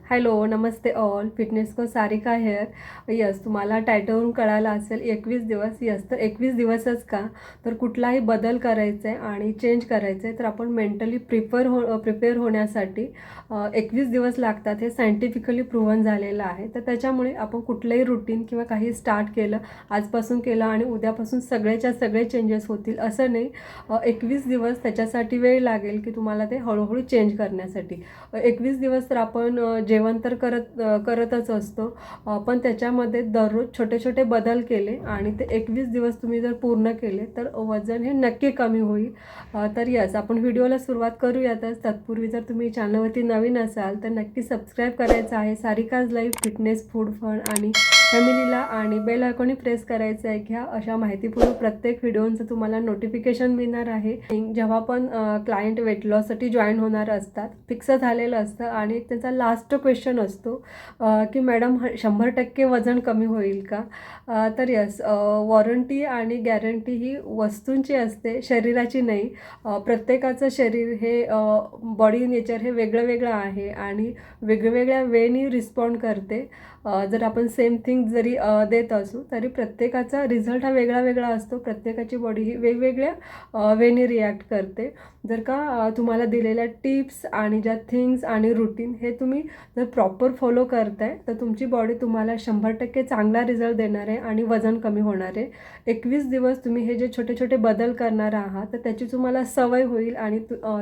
Hello, नमस्ते all. Fitness को Sarika hair. Yes, तुम्हाला टायटलवरून कळालं असेल 21 दिवस. यस, तर 21 दिवसच का, तर कुठलाही बदल करायचा आहे आणि चेंज करायचं आहे तर आपण मेंटली प्रिपेअर होण्यासाठी 21 दिवस लागतात. हे सायंटिफिकली प्रूव्हन झालेलं आहे. तर त्याच्यामुळे आपण कुठलंही रुटीन किंवा काही स्टार्ट केलं, आजपासून केलं आणि उद्यापासून सगळेच्या सगळे चेंजेस होतील असं नाही. 21 दिवस त्याच्यासाठी वेळ लागेल की तुम्हाला ते हळूहळू चेंज करण्यासाठी. 21 दिवस तर आपण जेवण तर करतच असतो, पण त्याच्यामध्ये दररोज छोटे छोटे बदल केले आणि ते 21 दिवस तुम्ही जर पूर्ण केले तर वजन हे नक्की कमी होईल. तर यस, आपण व्हिडिओला सुरुवात करूयातच. तत्पूर्वी जर तुम्ही चॅनलवरती नवीन असाल तर नक्की सबस्क्राईब करायचं आहे. Sarika's life fitness food fun आणि फॅमिलीला आणि बेल आयकॉनही प्रेस करायचं आहे. घ्या अशा माहितीपूर्ण प्रत्येक व्हिडिओचं तुम्हाला नोटिफिकेशन मिळणार आहे. जेव्हा पण क्लायंट वेट लॉससाठी जॉईन होणार असतात, फिक्स झालेलं असतं आणि त्यांचा लास्ट क्वेश्चन असतो की मॅडम 100% वजन कमी होईल का. तर यस, वॉरंटी आणि गॅरंटी ही वस्तूंची असते, शरीराची नाही. प्रत्येकाचं शरीर हे बॉडी नेचर हे वेगळं वेगळं आहे आणि वेगवेगळ्या वेनी रिस्पॉन्ड करते. जर आपण सेम थिंग जरी देत असू तरी प्रत्येकाचा रिझल्ट हा वेगळा वेगळा असतो. प्रत्येकाची बॉडी ही वेगवेगळ्या वेनी रिॲक्ट करते. जर का तुम्हाला दिलेल्या टिप्स आणि ज्या थिंग्स आणि रुटीन हे तुम्ही जर प्रॉपर फॉलो करताय तर तुमची बॉडी तुम्हाला 100% चांगला रिझल्ट देणार आहे आणि वजन कमी होणार आहे. 21 दिवस तुम्ही हे जे छोटे छोटे बदल करणार आहात तर त्याची तुम्हाला सवय होईल आणि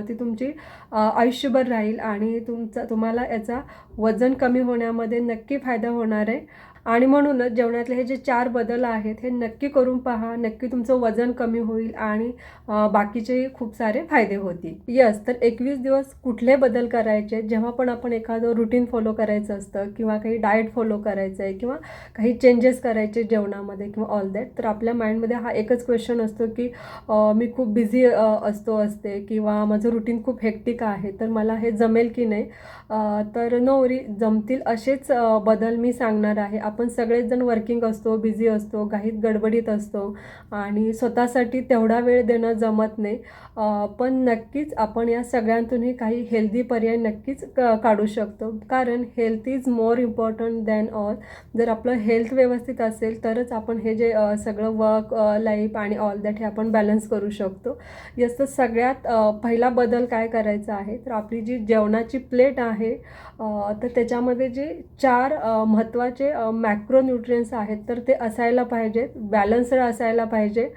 ती तुमची आयुष्यभर राहील आणि तुम्हाला याचा वजन कमी होण्यामध्ये नक्की फायदा होणार आहे. आणि म्हणूनच जेवणातले हे जे 4 बदल आहेत हे नक्की करून पहा. नक्की तुमचं वजन कमी होईल आणि बाकीचेही खूप सारे फायदे होतील. यस, तर 21 दिवस कुठले बदल करायचे, जेव्हा पण आपण एखादं रुटीन फॉलो करायचं असतं किंवा काही डाएट फॉलो करायचं आहे किंवा काही चेंजेस करायचे जेवणामध्ये किंवा ऑल दॅट, तर आपल्या माइंडमध्ये हा एकच क्वेश्चन असतो की मी खूप बिझी असते किंवा माझं रुटीन खूप हेक्टिक आहे तर मला हे जमेल की नाही. तर नोरी जमतील असेच बदल मी सांगणार आहे. आपण सगळेच जण वर्किंग असतो, बिझी असतो, घाईत गडबडीत असतो आणि स्वतःसाठी तेवढा वेळ देणं जमत नाही. पण नक्कीच आपण या सगळ्यांतूनही काही हेल्दी पर्याय नक्कीच काढू शकतो, कारण health is more important than all. जर आपलं हेल्थ व्यवस्थित असेल तरच आपण हे जे सगळं वर्क लाईफ आणि ऑल दॅट हे आपण बॅलन्स करू शकतो. याचं सगळ्यात पहिला बदल काय करायचा आहे, तर आपली जी जेवणाची प्लेट आहे तर त्याच्यामध्ये जे 4 महत्त्वाचे मॅक्रो न्यूट्रियन्स आहेत तर ते असायला पाहिजेत, बॅलन्स्ड असायला पाहिजे.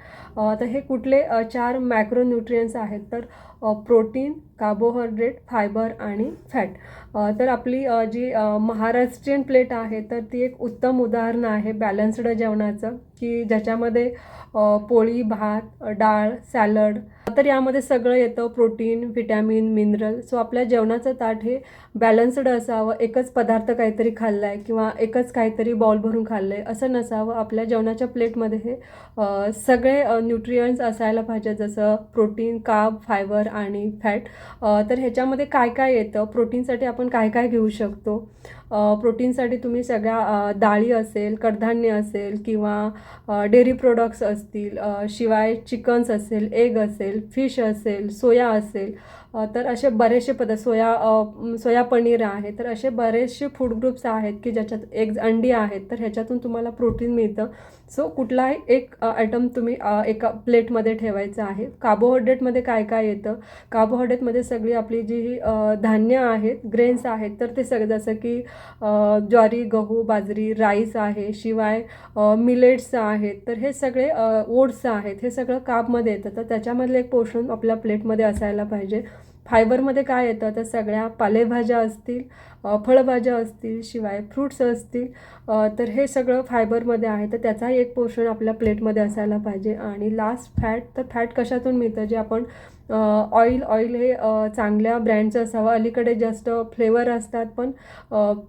तर हे कुठले 4 मॅक्रो न्यूट्रियन्स आहेत, तर प्रोटीन, कार्बोहायड्रेट, फायबर आणि फॅट. तर आपली जी महाराष्ट्रीयन प्लेट आहे तर ती एक उत्तम उदाहरण आहे बॅलन्स्ड जेवणाचं, की ज्याच्यामध्ये पोळी, भात, डाळ, सॅलड, तर यामध्ये सगळं येतं, प्रोटीन, व्हिटॅमिन, मिनरल. सो आपल्या जेवणाचं ताट हे बॅलन्स्ड असावं. एकच पदार्थ काहीतरी खाल्ला आहे किंवा एकच काहीतरी बाउल भरून खाल्लं आहे असं नसावं. आपल्या जेवणाच्या प्लेटमध्ये हे सगळे न्यूट्रियंट्स असायला पाहिजे, जसं प्रोटीन, कार्ब, फायबर आणि फॅट. तर ह्याच्यामध्ये काय काय येतं, प्रोटीनसाठी आपण काय काय घेऊ शकतो. प्रोटीनसाठी तुम्ही सगळ्या डाळी असेल, कडधान्य असेल किंवा डेअरी प्रोडक्ट्स असतील, शिवाय चिकन्स असेल, एग असेल, फिश असेल, सोया असेल, तर असे बरेचसे पदार्थ, सोया पनीर आहे. तर असे बरेचसे फूड ग्रुप्स आहेत की ज्याच्यात एग्ज, अंडी आहेत, तर ह्याच्यातून तुम्हाला प्रोटीन मिळतं. सो कुठलाही एक आयटम तुम्ही एका प्लेटमध्ये ठेवायचं आहे. कार्बोहायड्रेटमध्ये काय काय येतं, कार्बोहायड्रेटमध्ये सगळी आपली जी धान्य आहेत, ग्रेन्स आहेत, तर ते सगळं जसं की ज्वारी, गहू, बाजरी, राईस आहे, शिवाय मिलेट्स आहेत, तर हे सगळे ओट्स आहेत, हे सगळं कार्बमध्ये येतं. तर त्याच्यामधलं एक पोर्शन आपल्या प्लेटमध्ये असायला पाहिजे. फायबरमध्ये काय येतं, तर सगळ्या पालेभाज्या असतील, फळभाज्या असतील, शिवाय फ्रूट्स असतील, तर हे सगळं फायबरमध्ये आहे. तर त्याचाही एक पोर्शन आपल्या प्लेटमध्ये असायला पाहिजे. आणि लास्ट फॅट, तर फॅट कशातून मिळतं, जे आपण ऑइल हे चांगल्या ब्रँडचं असावं. अलीकडे जास्त फ्लेवर असतात पण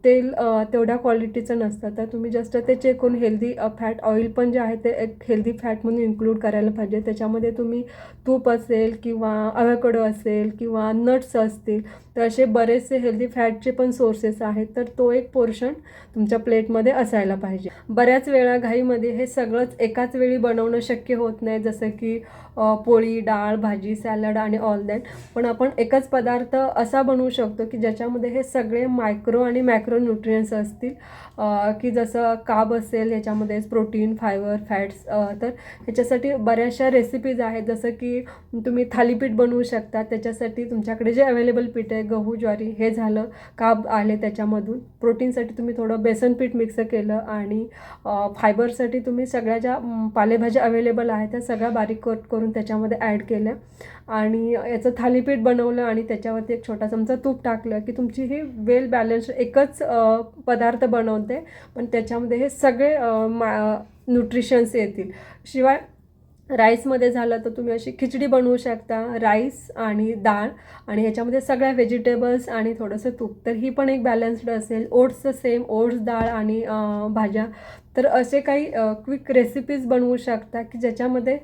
तेल तेवढ्या क्वालिटीचं नसतं, तर तुम्ही जस्ट ते चेक करून हेल्दी फॅट ऑइल पण जे आहे ते एक हेल्दी फॅट म्हणून इन्क्लूड करायला पाहिजे. त्याच्यामध्ये तुम्ही तूप असेल किंवा अव्होकाडो असेल किंवा नट्स असतील, तर असे बरेचसे हेल्दी फॅटचे पण सोर्सेस आहेत, तर तो एक पोर्शन तुमच्या प्लेटमध्ये असायला पाहिजे. बऱ्याच वेळा घाईमध्ये हे सगळंच एकाच वेळी बनवणं शक्य होत नाही, जसं की पोळी, डाळ, भाजी, सॅलड सॅलड आणि ऑल दॅट, पण आपण एकच पदार्थ असा बनवू शकतो की ज्याच्यामध्ये हे सगळे मायक्रो आणि मॅक्रो न्यूट्रियन्स असतील, की जसं कार्ब असेल, ह्याच्यामध्ये प्रोटीन, फायबर, फॅट्स. तर ह्याच्यासाठी बऱ्याचशा रेसिपीज आहेत, जसं की तुम्ही थालीपीठ बनवू शकता. त्याच्यासाठी तुमच्याकडे जे अवेलेबल पीठ आहे, गहू, ज्वारी, हे झालं. कार्ब आले त्याच्यामधून. प्रोटीनसाठी तुम्ही थोडं बेसन पीठ मिक्स केलं आणि फायबरसाठी तुम्ही सगळ्या ज्या पालेभाज्या अवेलेबल आहेत त्या सगळ्या बारीक कट करून त्याच्यामध्ये ॲड केल्या आणि याचं थालीपीठ बनवलं आणि त्याच्यावरती एक छोटा चमचा तूप टाकलं की तुमची ही वेल बॅलन्स्ड एकच पदार्थ बनवते, पण त्याच्यामध्ये हे सगळे न्यूट्रिशन्स येतील. शिवाय राईसमध्ये झालं तर तुम्ही अशी खिचडी बनवू शकता, राईस आणि डाळ आणि ह्याच्यामध्ये सगळ्या व्हेजिटेबल्स आणि थोडंसं तूप, तर ही पण एक बॅलन्स्ड असेल. ओट्सचं सेम, ओट्स, डाळ आणि भाज्या. तर असे काही क्विक रेसिपीज बनवू शकता की ज्याच्यामध्ये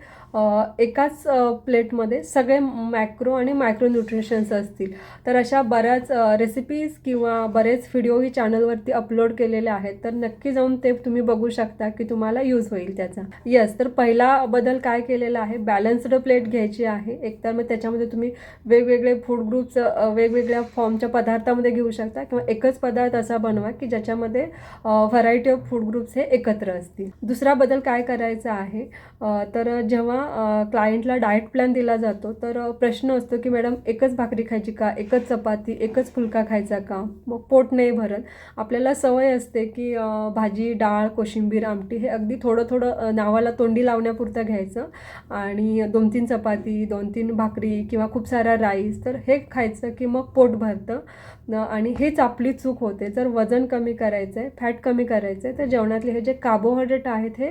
एकाच प्लेटमध्ये सगळे मॅक्रो आणि मायक्रो न्यूट्रिशन्स असतील. तर अशा बऱ्याच रेसिपीज किंवा बरेच व्हिडिओही चॅनलवरती अपलोड केलेले आहेत, तर नक्की जाऊन ते तुम्ही बघू शकता की तुम्हाला यूज होईल त्याचा. येस, तर पहिला बदल काय केलेला आहे, बॅलन्स्ड प्लेट घ्यायची आहे. एकतर मग त्याच्यामध्ये तुम्ही वेगवेगळे फूड ग्रुप्स वेगवेगळ्या फॉर्मच्या पदार्थामध्ये घेऊ शकता किंवा एकच पदार्थ असा बनवा की ज्याच्यामध्ये व्हरायटी ऑफ फूड ग्रुप्स हे एकत्र असतील. दुसरा बदल काय करायचा आहे, तर जेव्हा क्लायंटला डाएट प्लॅन दिला जातो तर प्रश्न असतो की मॅडम एकच भाकरी खायची का, एकच चपाती, एकच फुलका खायचा का, मग पोट नाही भरत. आपल्याला सवय असते की भाजी, डाळ, कोशिंबीर, आमटी हे अगदी थोडं थोडं नावाला तोंडी लावण्यापुरतं घ्यायचं आणि 2-3 चपाती, 2-3 भाकरी किंवा खूप सारा राईस, तर हे खायचं की मग पोट भरतं. आणि हेच आपली चूक होते. जर वजन कमी करायचं आहे, फॅट कमी करायचं आहे, तर जेवणातले हे जे कार्बोहायड्रेट आहेत हे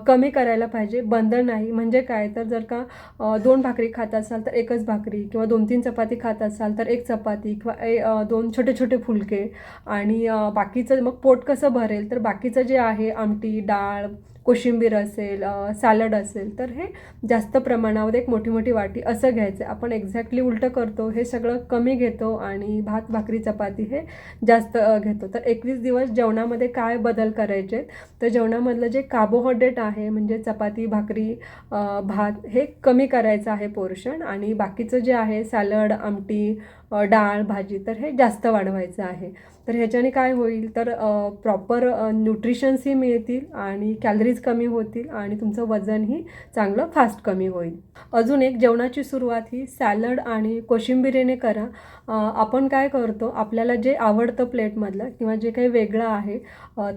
कमी करायला पाहिजे, बंद नाही. म्हणजे काय, तर जर का 2 भाकरी खात असाल तर एकच भाकरी किंवा 2-3 चपाती खात असाल तर एक चपाती किंवा 2 छोटे छोटे फुलके आणि बाकीचं मग पोट कसं भरेल, तर बाकीचं जे आहे आमटी, डाळ, कोशिंबीर असेल, सॅलड असेल, तर हे जास्त प्रमाणावर एक मोठी मोठी वाटी असं घ्यायचं. आपण एक्झॅक्टली उलटं करतो, हे सगळं कमी घेतो आणि भात, भाकरी, चपाती हे जास्त घेतो. तर 21 दिवस जेवणामध्ये काय बदल करायचे, तर जेवणामधलं जे कार्बोहायड्रेट आहे म्हणजे चपाती, भाकरी, भात हे कमी करायचं आहे पोर्शन आणि बाकीचं जे आहे सॅलड, आमटी, डाळ, भाजी, तर हे जास्त वाढवायचं आहे. तर ह्याच्याने काय होईल, तर प्रॉपर न्यूट्रिशन्सही मिळतील आणि कॅलरीज कमी होतील आणि तुमचं वजनही चांगलं फास्ट कमी होईल. अजून एक, जेवणाची सुरुवात ही सॅलड आणि कोशिंबिरीने करा. आपण काय करतो, आपल्याला जे आवडतं प्लेटमधलं किंवा जे काही वेगळं आहे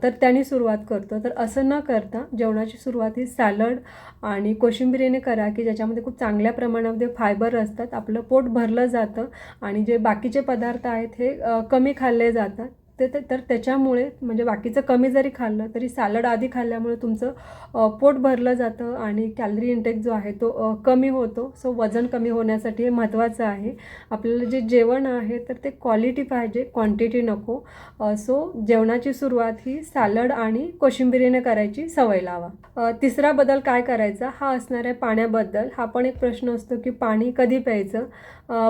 तर त्याने सुरुवात करतो. तर असं न करता जेवणाची सुरुवात ही सॅलड आणि कोशिंबिरीने करा की ज्याच्यामध्ये खूप चांगल्या प्रमाणामध्ये फायबर असतात, आपलं पोट भरलं जातं आणि जे बाकीचे पदार्थ आहेत हे कमी खाल्ले जातात. तर त्याच्यामुळे म्हणजे बाकीचं कमी जरी खाल्लं तरी सॅलड आधी खाल्ल्यामुळे तुमचं पोट भरलं जातं आणि कॅलरी इंटेक जो आहे तो कमी होतो. सो वजन कमी होण्यासाठी हे महत्त्वाचं आहे. आपल्याला जे जेवण आहे तर ते क्वालिटी पाहिजे, क्वांटिटी नको. सो जेवणाची सुरुवात ही सॅलड आणि कोशिंबिरीने करायची सवय लावा. तिसरा बदल काय करायचा हा असणार आहे पाण्याबद्दल. हा पण एक प्रश्न असतो की पाणी कधी प्यायचं.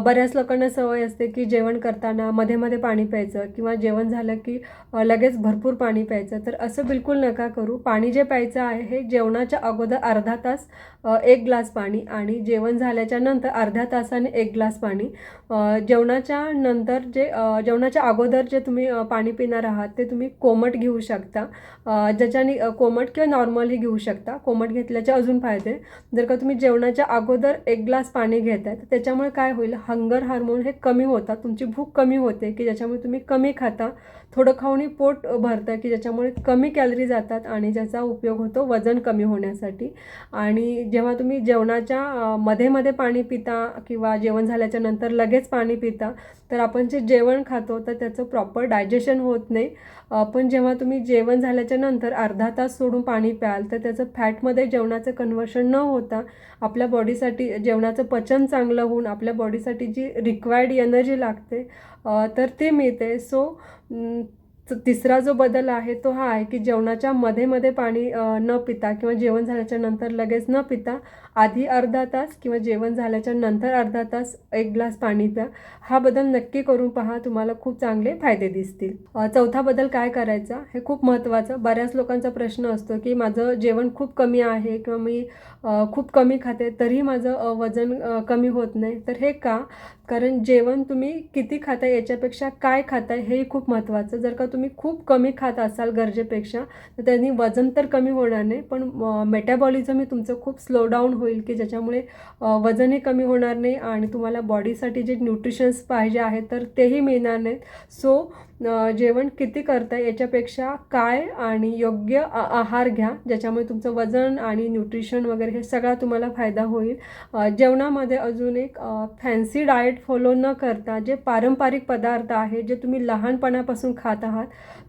बऱ्याच लोकांना सवय असते की जेवण करताना मध्ये मध्ये पाणी प्यायचं किंवा जेवण झालं की लगेच भरपूर पाणी प्यायचं. तर असं बिलकुल नका करू. पाणी जे प्यायचं आहे हे जेवणाच्या अगोदर अर्धा तास 1 ग्लास पाणी आणि जेवण झाल्याच्या नंतर अर्ध्या तासाने 1 ग्लास पाणी. जेवणाच्या नंतर जेवणाच्या अगोदर जे तुम्ही पाणी पिणार आहात ते तुम्ही कोमट घेऊ शकता. ज्याच्याने कोमट किंवा नॉर्मलही घेऊ शकता. कोमट घेतल्याचे अजून फायदे. जर का तुम्ही जेवणाच्या अगोदर 1 ग्लास पाणी घेताय तर त्याच्यामुळे काय होईल, हंगर हार्मोन हे कमी होतात, तुमची भूक कमी होते की ज्याच्यामुळे तुम्ही कमी खाता. थोडं खाऊनही पोट भरतं की ज्याच्यामुळे कमी कॅलरी जातात आणि ज्याचा उपयोग होतो वजन कमी होण्यासाठी. आणि जेव्हा तुम्ही जेवणाच्या मध्ये मध्ये पाणी पिता किंवा जेवण झाल्याच्या नंतर लगेच पाणी पिता तर आपण जे जेवण खातो तर त्याचं प्रॉपर डायजेशन होत नाही. पण जेव्हा तुम्ही जेवण झाल्याच्या नंतर अर्धा तास सोडून पाणी प्याल तर त्याचं फॅटमध्ये जेवणाचं कन्व्हर्शन न होता आपल्या बॉडीसाठी जेवणाचं पचन चांगलं होऊन आपल्या बॉडीसाठी जी रिक्वायर्ड एनर्जी लागते तर ते मिळते. सो तिसरा जो बदल आहे तो हा आहे की जेवणाच्या मध्ये पाणी न पिता किंवा जेवण झाल्याच्या नंतर लगेच न पिता आधी अर्धा तास किंवा जेवण झाल्याच्या नंतर अर्धा तास 1 ग्लास पाणी प्या. हा बदल नक्की करून पहा, तुम्हाला खूप चांगले फायदे दिसतील. चौथा बदल काय करायचा हे खूप महत्त्वाचं. बऱ्याच लोकांचा प्रश्न असतो की माझं जेवण खूप कमी आहे किंवा मी खूप कमी खाते तरीही माझं वजन कमी होत नाही. तर हे का? कारण जेवण तुम्ही किती खाताय याच्यापेक्षा काय खाताय हेही खूप महत्त्वाचं. जर का तुम्ही खूप कमी खात असाल गरजेपेक्षा तर त्यांनी वजन तर कमी होणार नाही, पण मेटाबॉलिझमही तुमचं खूप स्लो डाऊन होईल की ज्याच्यामुळे वजनही कमी होणार नाही आणि तुम्हाला बॉडीसाठी जे न्यूट्रिशन्स पाहिजे आहेत तर तेही मिळणार नाहीत. सो जेवण किती करताय याच्यापेक्षा काय आणि योग्य आहार घ्या, ज्याच्यामुळे तुमचं वजन आणि न्यूट्रिशन वगैरे हे सगळा तुम्हाला फायदा होईल. जेवणामध्ये अजून एक फॅन्सी डाएट फॉलो न करता जे पारंपरिक पदार्थ आहे जे तुम्ही लहानपणापासून खात आहात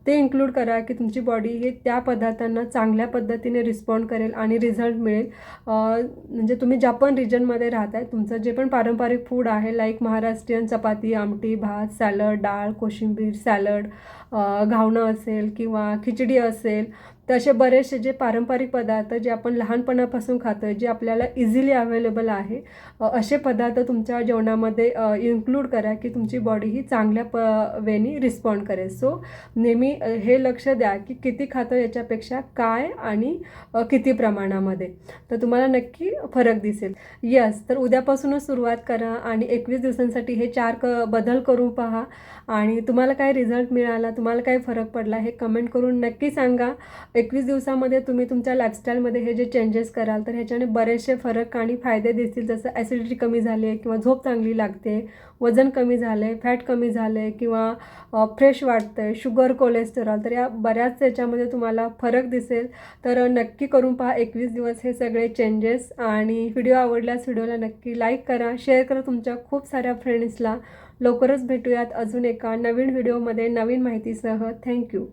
ते इन्क्लूड करा की तुमची बॉडी ही त्या पदार्थांना चांगल्या पद्धतीने रिस्पॉन्ड करेल आणि रिझल्ट मिळेल. म्हणजे तुम्ही ज्या पण रिजनमध्ये राहताय तुमचं जे पण पारंपरिक फूड आहे लाईक महाराष्ट्रीयन चपाती, आमटी, भात, सॅलड, डाळ, कोशिंबीर, सॅलड, घावणं असेल किंवा खिचडी असेल, तर असे बरेचसे जे पारंपरिक पदार्थ जे आपण लहानपणापासून खातो आहे जे आपल्याला इझिली अवेलेबल आहे, असे पदार्थ तुमच्या जेवणामध्ये इन्क्लूड करा की तुमची बॉडी ही चांगल्या वेनी रिस्पॉन्ड करेल. सो नेहमी हे लक्ष द्या की किती खातो याच्यापेक्षा काय आणि किती प्रमाणामध्ये, तर तुम्हाला नक्की फरक दिसेल. तर उद्यापासूनच सुरुवात करा आणि 21 दिवसांसाठी हे 4 बदल करून पहा आणि तुम्हाला काय रिझल्ट मिळाला, तुम्हाला काय फरक पडला हे कमेंट करून नक्की सांगा. 21 दिवसामध्ये तुम्ही तुमच्या लाईफस्टाईलमध्ये हे जे चेंजेस कराल तर ह्याच्याने बरेचसे फरक आणि फायदे दिसतील. जसं ॲसिडिटी कमी झाली आहे किंवा झोप चांगली लागते, वजन कमी झालं आहे, फॅट कमी झालं आहे किंवा फ्रेश वाटतं आहे, शुगर, कोलेस्टेरॉल, तर या बऱ्याच याच्यामध्ये तुम्हाला फरक दिसेल. तर नक्की करून पहा 21 दिवस हे सगळे चेंजेस. आणि व्हिडिओ आवडल्यास व्हिडिओला नक्की लाईक करा, शेअर करा तुमच्या खूप साऱ्या फ्रेंड्सला. लवकरच भेटूयात अजून एका नवीन व्हिडिओमध्ये नवीन माहितीसह. थँक्यू.